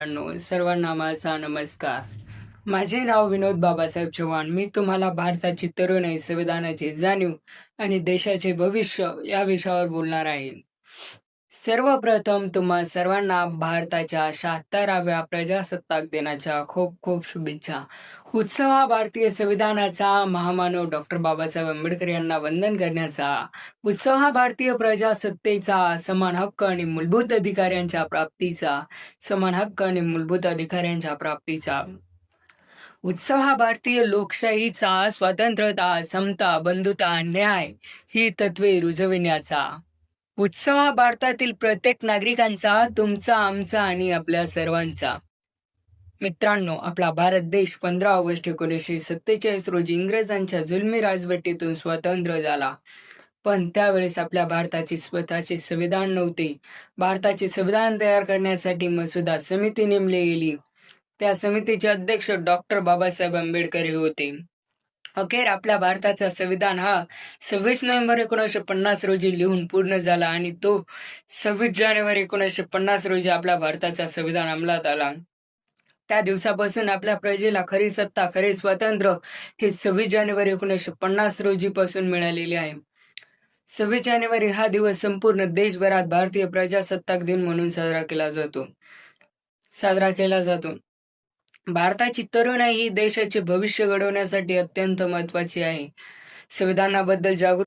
सर्वांना माझा नमस्कार. माझे नाव विनोद बाबासाहेब चव्हाण. मी तुम्हाला भारताची तरुणाई, संविधानाची जाणीव आणि देशाचे भविष्य या विषयावर बोलणार आहे. सर्वप्रथम तुम्हा सर्वांना भारताच्या 76व्या प्रजासत्ताक दिनाच्या खूप खूप शुभेच्छा. उत्सव हा भारतीय संविधानाचा, महामानव डॉक्टर बाबासाहेब आंबेडकर यांना वंदन करण्याचा उत्सव, हा भारतीय प्रजासत्तेचा, समान हक्क आणि मूलभूत अधिकाऱ्यांच्या प्राप्तीचा उत्सव, हा भारतीय लोकशाहीचा, स्वतंत्रता, समता, बंधुता, न्याय ही तत्वे रुजविण्याचा उत्सव, हा भारतातील प्रत्येक नागरिकांचा, तुमचा, आमचा आणि आपल्या सर्वांचा. मित्रांनो, आपला भारत देश 15 ऑगस्ट 1947 रोजी इंग्रजांच्या जुलमी राजवटीतून स्वतंत्र झाला. पण त्यावेळेस आपल्या भारताचे स्वतःचे संविधान नव्हते. भारताचे संविधान तयार करण्यासाठी मसुदा समिती नेमली गेली. त्या समितीचे अध्यक्ष डॉक्टर बाबासाहेब आंबेडकर हे होते. अखेर आपल्या भारताचा संविधान हा 26 नोव्हेंबर 1950 रोजी लिहून पूर्ण झाला आणि तो 26 जानेवारी 1950 रोजी आपल्या भारताचा संविधान अंमलात आला. त्या दिवसापासून आपल्या प्रजेला खरी सत्ता, खरे स्वातंत्र्य हे 26 जानेवारी 1950 रोजी पासून मिळालेले आहे. 26 जानेवारी हा दिवस संपूर्ण देशभरात भारतीय प्रजासत्ताक दिन म्हणून साजरा केला जातो. भारताची तरुणाई ही देशाचे भविष्य घडवण्यासाठी अत्यंत महत्वाची आहे. संविधानाबद्दल जागृत